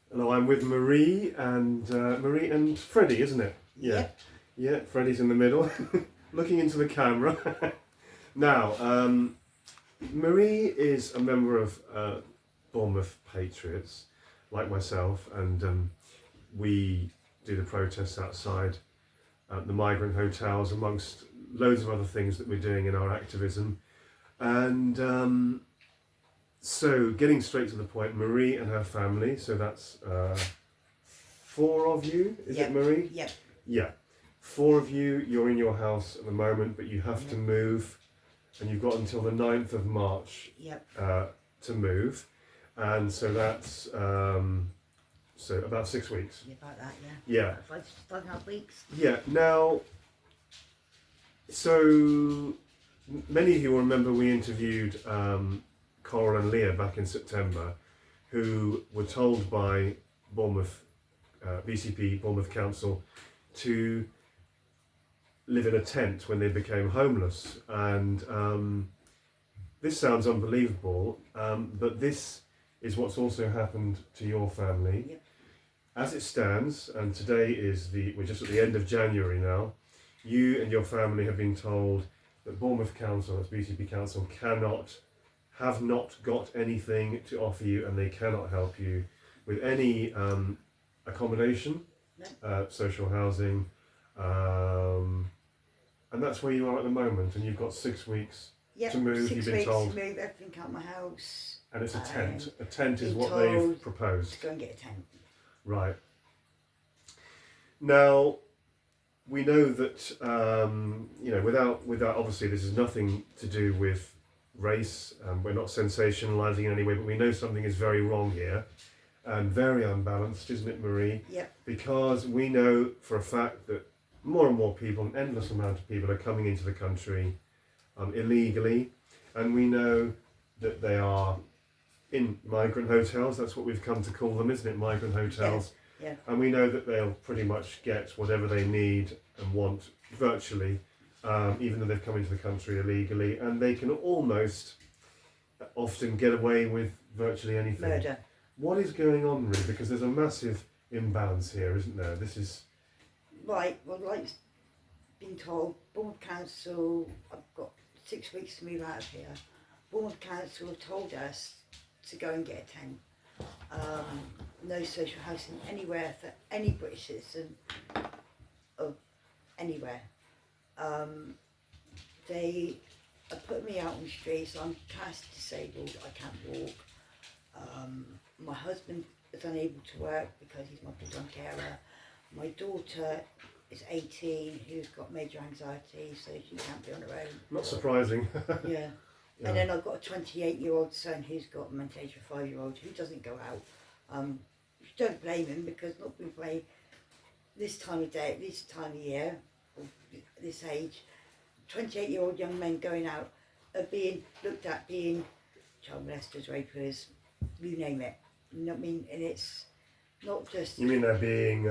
Hello, I'm with Marie and Freddie, isn't it? Yeah. Yep. Yeah, Freddie's in the middle, looking into the camera. Now, Marie is a member of Bournemouth Patriots, like myself, and we do the protests outside the migrant hotels, amongst loads of other things that we're doing in our activism. And so, getting straight to the point, Marie and her family, so that's 4 of you, is it, Marie? Yep. Yeah. 4 of you, you're in your house at the moment, but you have to move, and you've got until the 9th of March to move. And so that's so about 6 weeks. Yeah, about that, Yeah. About 5.5 weeks. Yeah. Now, so many of you will remember we interviewed Coral and Leah back in September, who were told by Bournemouth, BCP, Bournemouth Council, to live in a tent when they became homeless. And this sounds unbelievable, but this is what's also happened to your family. Yep. As it stands, and today we're just at the end of January now, you and your family have been told that Bournemouth Council, that's BCP Council, have not got anything to offer you, and they cannot help you with any accommodation, social housing, and that's where you are at the moment. And you've got 6 weeks to move. 6 You've been weeks told to move everything out of my house. and it's a tent. A tent is been what told they've proposed. To go and get a tent. Right. Now, we know that without obviously this is nothing to do with race. We're not sensationalising in any way, but we know something is very wrong here, and very unbalanced, isn't it, Marie? Yep. Because we know for a fact that more and more people, an endless amount of people, are coming into the country illegally, and we know that they are in migrant hotels. That's what we've come to call them, isn't it? Migrant hotels. Yeah. And we know that they'll pretty much get whatever they need and want virtually, even though they've come into the country illegally, and they can almost often get away with virtually anything. Murder. What is going on, really? Because there's a massive imbalance here, isn't there? This is... Right, well, like being told, Bournemouth Council, I've got 6 weeks to move out of here. Bournemouth Council have told us to go and get a tent. No social housing anywhere for any British citizen of anywhere. They are putting me out on the streets. I'm cast disabled, I can't walk. My husband is unable to work because he's my full-time carer. My daughter is 18, who's got major anxiety, so she can't be on her own. Not surprising. Yeah. And then I've got a 28-year-old son who's got a mental age of a 5-year-old who doesn't go out. Don't blame him, because not being brave this time of day, this time of year, or this age, 28-year-old young men going out are being looked at being child molesters, rapers, you name it. You know what I mean? And it's not just... You mean they're being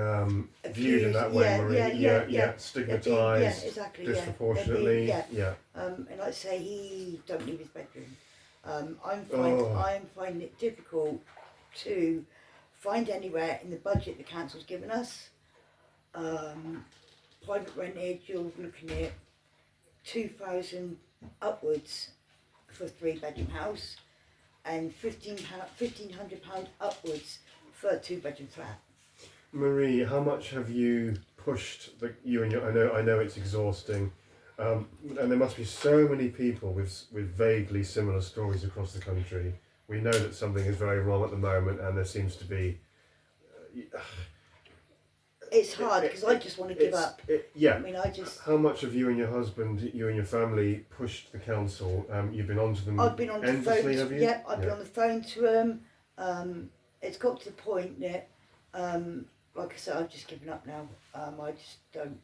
viewed in that way, Marie? Yeah. Stigmatised, exactly, disproportionately. Yeah. And like I say, he don't leave his bedroom. I'm finding it difficult to find anywhere in the budget the council's given us. Private rented, you're looking at 2,000 upwards for a 3-bedroom house, and £1,500 upwards for a 2-bedroom flat. Marie, how much have you pushed you and your? I know it's exhausting, and there must be so many people with vaguely similar stories across the country. We know that something is very wrong at the moment, and there seems to be. It's hard because I just want to give up. Yeah. I mean, I just. How much have you and your husband, you and your family, pushed the council? You've been on to them. I've been on the phone. Have you? Yeah, I've been on the phone to them. It's got to the point that, like I said, I've just given up now. I just don't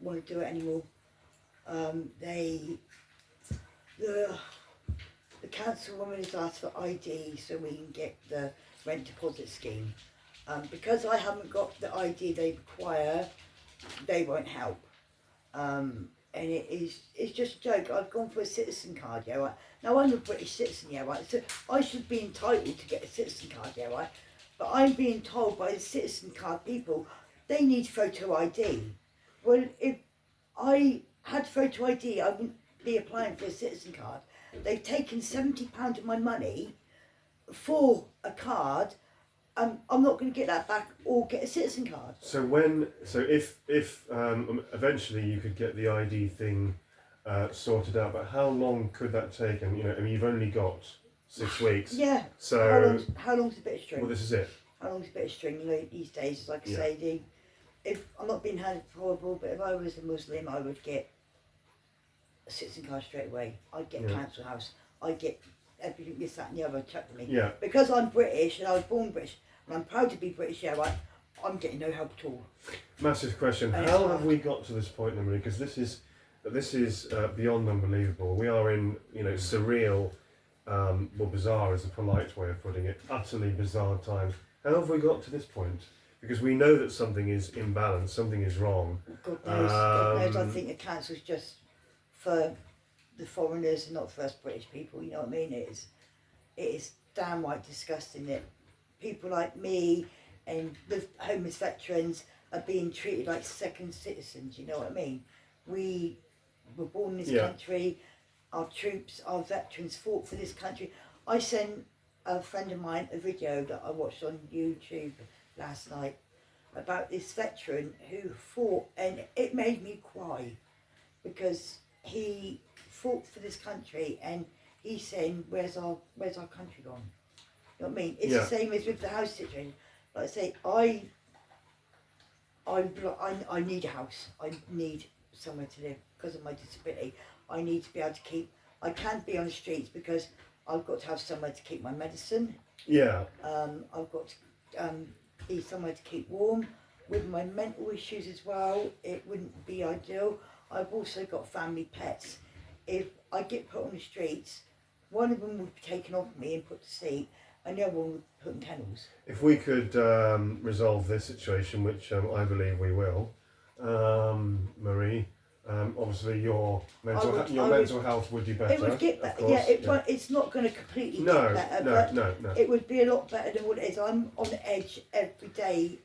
want to do it anymore. The councilwoman has asked for ID so we can get the rent deposit scheme. Because I haven't got the ID they require, they won't help. And it's just a joke. I've gone for a citizen card, right? Now I'm a British citizen, right? So I should be entitled to get a citizen card, right? But I'm being told by the citizen card people, they need photo ID. Well, if I had photo ID, I wouldn't be applying for a citizen card. They've taken £70 of my money for a card. I'm not going to get that back or get a citizen card. So if eventually you could get the ID thing sorted out, but how long could that take? And I mean, you've only got 6 weeks. Yeah. So how long's a bit of string? Well, this is it. How long's a bit of string? These days, like I say, if I'm not being handed horrible, but if I was a Muslim, I would get a citizen card straight away. I'd get council house. I'd get everything, this, that, and the other chucked at me. Yeah. Because I'm British and I was born British, and I'm proud to be British. Yeah, right. I'm getting no help at all. Massive question. How have we got to this point, Emily? Because this is beyond unbelievable. We are in surreal, or bizarre is a polite way of putting it, utterly bizarre times. How have we got to this point? Because we know that something is imbalanced, something is wrong. God knows, I think the council's just for the foreigners and not for us British people, you know what I mean? It is downright disgusting that people like me and the homeless veterans are being treated like second citizens, you know what I mean? We were born in this country, our troops, our veterans fought for this country. I sent a friend of mine a video that I watched on YouTube last night about this veteran who fought, and it made me cry because he fought for this country and he's saying, where's our country gone? You know what I mean? It's the same as with the house situation. Like I say, I need a house. I need somewhere to live because of my disability. I need to be able to keep, I can't be on the streets because I've got to have somewhere to keep my medicine. Yeah. I've got to be somewhere to keep warm. With my mental issues as well, it wouldn't be ideal. I've also got family pets. If I get put on the streets, one of them would be taken off me and put to sleep, and the other one would put in kennels. If we could resolve this situation, which I believe we will, Marie, obviously your mental health would be better. It would get better, yeah. It's not going to completely get better, no. It would be a lot better than what it is. I'm on the edge every day,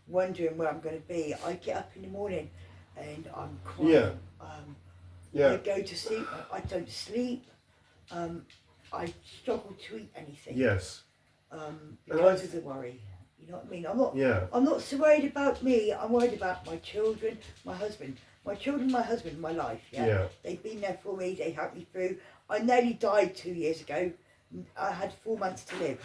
wondering where I'm going to be. I get up in the morning and I'm crying. I go to sleep, I don't sleep. I struggle to eat anything. Yes. Because of the worry. You know what I mean? I'm not so worried about me. I'm worried about my children, my husband. My children, my husband, my life. Yeah. They've been there for me. They helped me through. I nearly died 2 years ago. I had 4 months to live,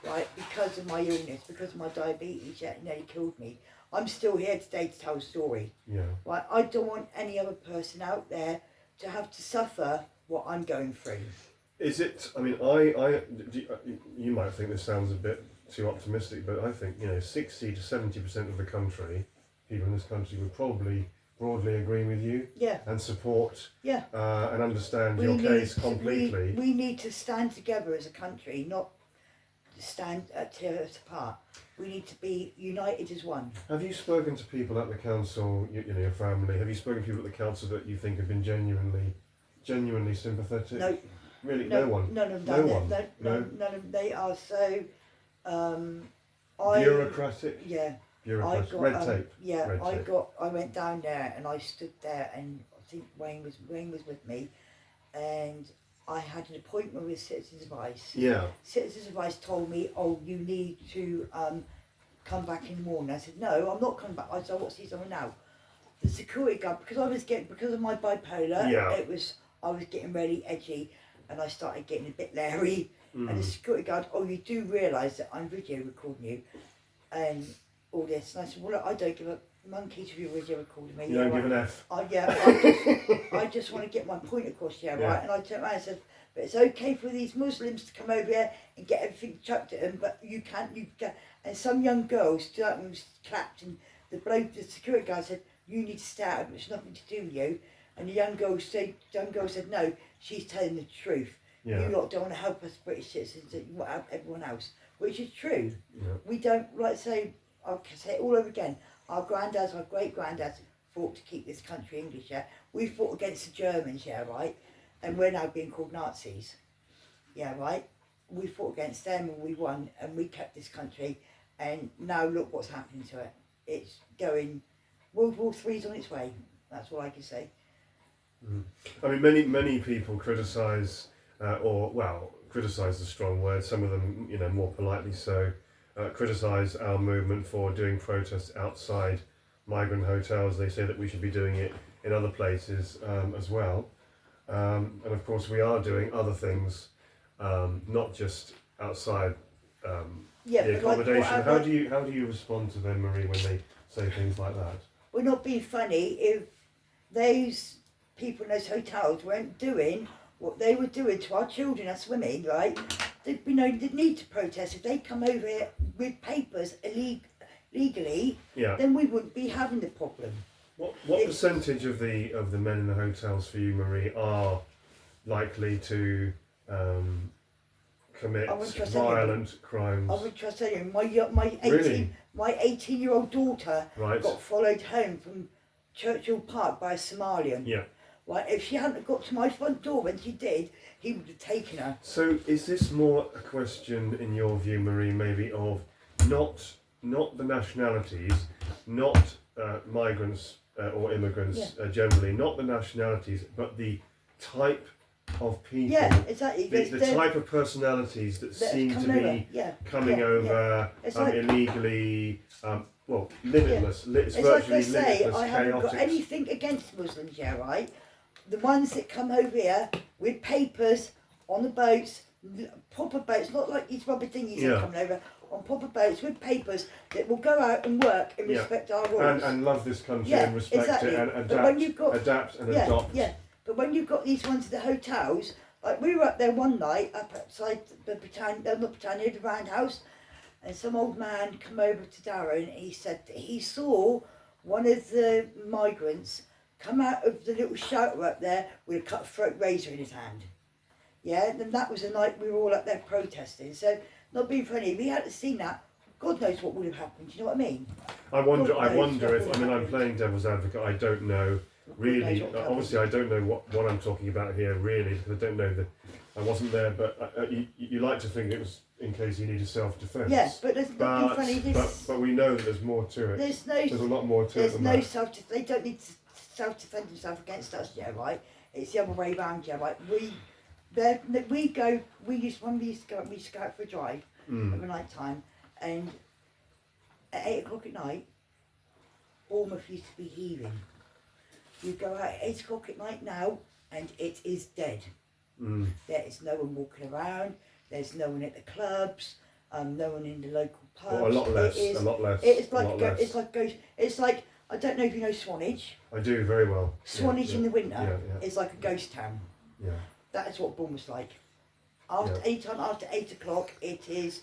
right? Because of my illness, because of my diabetes. Yeah, it nearly killed me. I'm still here today to tell a story. Yeah. Right. I don't want any other person out there to have to suffer what I'm going through. Is it? I mean, you might think this sounds a bit too optimistic, but I think 60 to 70% of the country, people in this country, would probably broadly agree with you. Yeah. And support. Yeah. And understand your case completely. We need to stand together as a country, not stand tear us apart. We need to be united as one. Have you spoken to people at the council, your family? Have you spoken to people at the council that you think have been genuinely sympathetic? No. Really, no one. None of them. None of them. They are so. Bureaucratic. Yeah. Bureaucratic. Red tape. Yeah. Red tape. I went down there and I stood there, and I think Wayne was with me, and I had an appointment with Citizens Advice. Yeah. Citizens Advice told me, "Oh, you need to come back in the morning." I said, "No, I'm not coming back." I said, "What's he doing now?" The security guard, because of my bipolar, I was getting really edgy, and I started getting a bit leery. And the security guard, "Oh, you do realise that I'm video recording you, and all this." And I said, "Well, look, I don't give a monkey to be video recording me." You don't give an F. I just want to get my point across, right? And I turned around and said, "But it's okay for these Muslims to come over here and get everything chucked at them, but you can't." And some young girl stood up and was clapped, and the security guard said, "You need to stay out, it's nothing to do with you." And the young girl said, "No, she's telling the truth. You lot don't want to help us British citizens, you want to help everyone else," which is true. Yeah. We don't, I'll say it all over again, our granddads, our great-granddads fought to keep this country English, yeah? We fought against the Germans, yeah, right? And we're now being called Nazis, yeah, right? we fought against them and we won and we kept this country, and now look what's happening to it. It's going, World War III's on its way. That's all I can say. I mean, many people criticise, criticise is a strong word. Some of them, more politely so, criticise our movement for doing protests outside migrant hotels. They say that we should be doing it in other places as well. And of course, we are doing other things, not just outside the accommodation. How do you respond to them, Marie, when they say things like that? We're not being funny. If those people in those hotels weren't doing what they were doing to our children as women, right? There'd be no need to protest. If they come over here with papers legally, then we wouldn't be having the problem. What percentage of the men in the hotels for you, Marie, are likely to commit violent crimes? I would trust anyone. My 18-year-old daughter got followed home from Churchill Park by a Somalian. Yeah. Right, if she hadn't got to my front door when she did, he would have taken her. So is this more a question, in your view, Marie, maybe of not the nationalities, not migrants or immigrants generally, not the nationalities, but the type of people, exactly. the type of personalities that seem to be coming over illegally, limitless. It's virtually like I say, limitless, I haven't got anything against Muslims, right? The ones that come over here with papers on the boats, proper boats, not like these rubber dinghies that are coming over, on proper boats with papers that will go out and work and respect our rules. And love this country and respect it and adapt and adopt. Yeah, but when you've got these ones at the hotels, like we were up there one night up outside the the Roundhouse, and some old man come over to Darren and he said that he saw one of the migrants come out of the little shelter up there with a cut-throat razor in his hand. Yeah, and that was the night we were all up there protesting. So, not being funny, if we hadn't seen that, God knows what would have happened. Do you know what I mean? I wonder if I'm playing devil's advocate. I don't know really. Obviously, I don't know what I'm talking about here really, because I don't know I wasn't there. But you like to think it was in case you needed self-defense. Yes, but there's nothing funny. But we know that there's more to it. There's a lot more to it than that. There's no self-defense. They don't need to self-defend themselves against us, right? It's the other way around, right? We used to go out for a drive at night time, and at 8 o'clock at night, Bournemouth used to be heaving. You go out at 8 o'clock at night now, and it is dead. There is no one walking around. There's no one at the clubs. No one in the local pubs. Well, a lot less. It's like I don't know if you know Swanage. I do very well. Swanage in the winter is like a ghost town. Yeah. That is what Bournemouth's like. After 8 o'clock, it is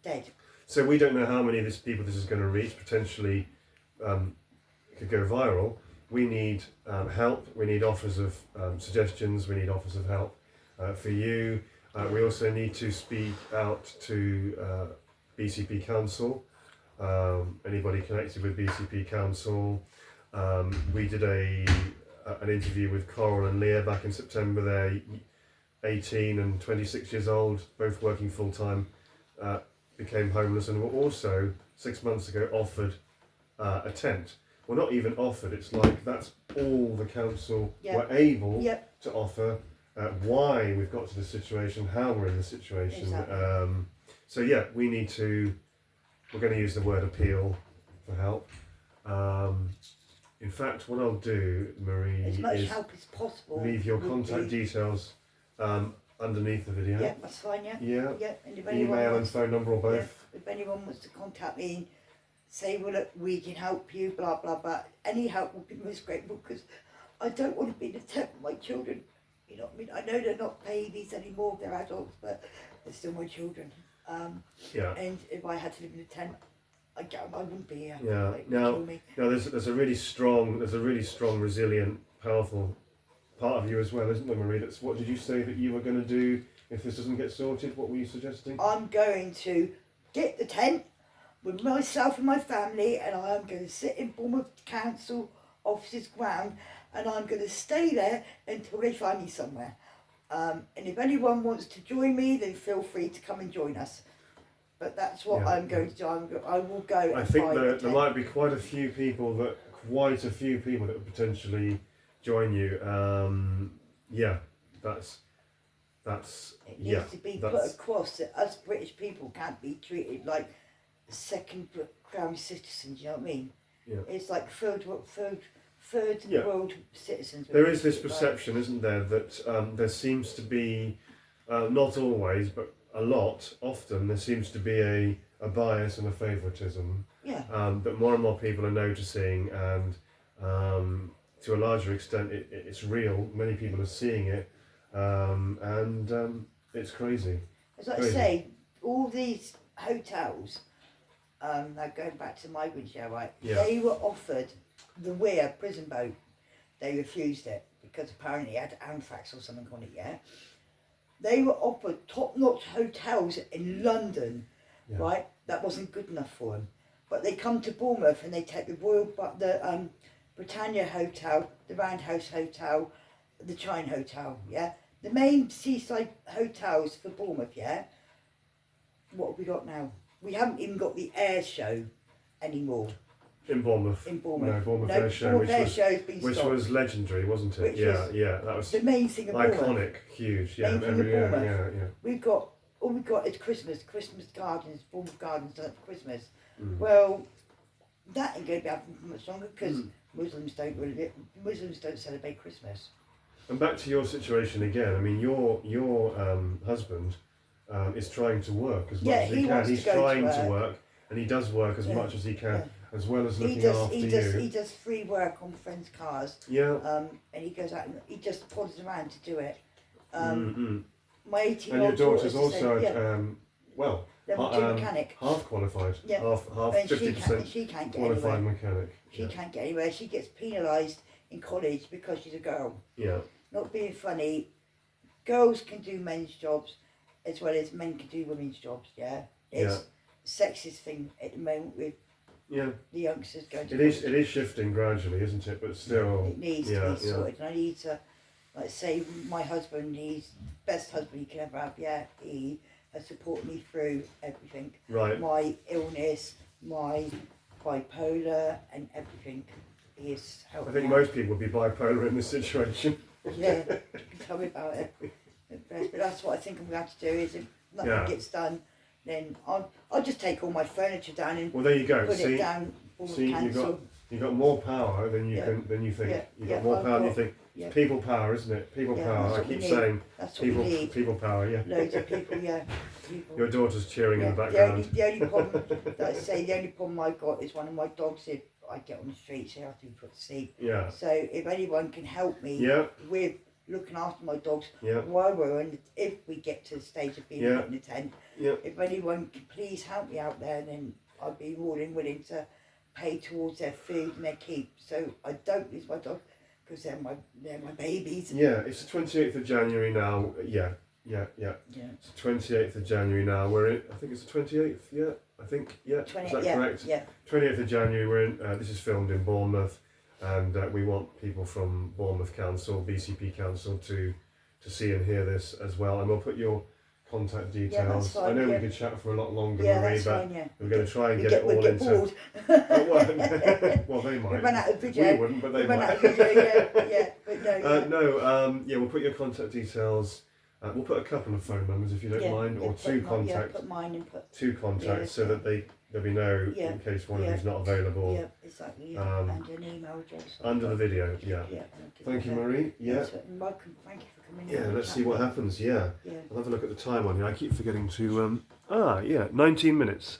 dead. So we don't know how many of these people this is going to reach. Potentially, could go viral. We need help. We need offers of suggestions. We need offers of help for you. We also need to speak out to BCP Council. Anybody connected with BCP Council. We did an interview with Coral and Leah back in September. They're 18 and 26 years old, both working full time, became homeless and were also 6 months ago offered a tent. Well, not even offered, it's like that's all the council were able to offer. Why we've got to this situation, how we're in the situation. Exactly. We're going to use the word appeal for help. In fact, what I'll do, Marie, as much help as possible. Leave your contact details underneath the video. Yeah, that's fine, yeah. Yeah. And if email and phone number or both. If anyone wants to contact me and say, well, look, we can help you, blah, blah, blah. Any help would be most grateful, because I don't want to be in a tent with my children. You know what I mean? I know they're not babies anymore, they're adults, but they're still my children. And if I had to live in a tent, I wouldn't be here. Yeah. Now there's a really strong, resilient, powerful part of you as well, isn't there, Marie? That's what did you say that you were going to do if this doesn't get sorted? What were you suggesting? I'm going to get the tent with myself and my family, and I am going to sit in Bournemouth Council offices ground, and I'm going to stay there until they find me somewhere. And if anyone wants to join me, then feel free to come and join us. But that's what I'm going to do. I will go. I think there might be quite a few people that would potentially join you. It needs to be put across that us British people can't be treated like second ground citizens. You know what I mean? Yeah. It's like third world citizens. There is this perception, isn't there, that there seems to be, not always, but often there seems to be a bias and a favouritism. Yeah. That more and more people are noticing, and to a larger extent, it's real. Many people are seeing it, and it's crazy. As I say, all these hotels, now going back to the migrant show, right? Yeah. They were offered the Weir prison boat. They refused it because apparently it had anthrax or something on it. Yeah. They were offered top-notch hotels in London, right? That wasn't good enough for them. But they come to Bournemouth and they take the Britannia Hotel, the Roundhouse Hotel, the Chine Hotel, yeah? The main seaside hotels for Bournemouth, yeah? What have we got now? We haven't even got the air show anymore. In Bournemouth. In Bournemouth. No, Bournemouth Air Show, which stopped. was legendary, wasn't it? That was the main thing of Bournemouth. iconic, huge. Yeah, Main thing of Bournemouth. yeah. We've got, all we've got is Christmas gardens, Bournemouth Gardens done for Christmas. Well, that ain't going to be happening for much longer because Muslims don't celebrate Christmas. And back to your situation again. I mean, your husband is trying to work as much as he can. He's trying to work, and he does work as much as he can, as well as looking after you. He does free work on friends' cars. Yeah. And he goes out and he just pods around to do it. My 18-year-old and your daughter's also level 2 mechanic. Half qualified. Yeah. Half 50% qualified mechanic. She can't get anywhere. She gets penalised in college because she's a girl. Yeah. Not being funny, girls can do men's jobs as well as men can do women's jobs, yeah? It's a sexist thing at the moment with the youngsters going to college. It is shifting gradually, isn't it? But still... It needs to be sorted. And I need to, like say, my husband, he's the best husband he can ever have, yeah? He has supported me through everything. Right. My illness, my bipolar and everything. He has helped me. I think most people would be bipolar in this situation. Yeah, tell me about it. But that's what I think I'm going to have to do. Is if nothing gets done, then I'll just take all my furniture down and there you go. Put it down. You got more power than you think. Yeah. You got more power than you think. Yeah. It's people power, isn't it? People power. I keep saying people power. Yeah. Loads of people. Yeah. People. Your daughter's cheering in the background. The only problem, like I say, the only problem I've got is one of my dogs. If I get on the streets, I have to be put to sleep. Yeah. So if anyone can help me with looking after my dogs while we're in, if we get to the stage of being in the tent, if anyone can please help me out there, then I'd be more than willing to pay towards their food and their keep, so I don't lose my dog because they're my babies. Yeah, it's the 28th of January now. Yeah. It's the 28th of January now. We're in. I think it's the 28th. Yeah, I think. Yeah. Is that correct? Yeah. 28th of January. We're in. This is filmed in Bournemouth, and we want people from Bournemouth Council, BCP Council, to see and hear this as well. And we'll put your contact details. Fine, I know we could chat for a lot longer, Marie, that's but fine, we're going to try and get it all we'll into. Bored. Well, they might. We run out of video. We wouldn't, but they run might. Out of video, but no. We'll put your contact details. We'll put a couple of phone numbers if you don't mind, or two contacts. Put mine and put two contacts so that there'll be no in case one of you's not available. Yeah, exactly. And an email address. Under the video. Yeah. Thank you, Marie. Yeah. Welcome. Thank you for coming. Yeah. Let's see what happens. Yeah. I'll have a look at the time on here. I keep forgetting to. 19 minutes.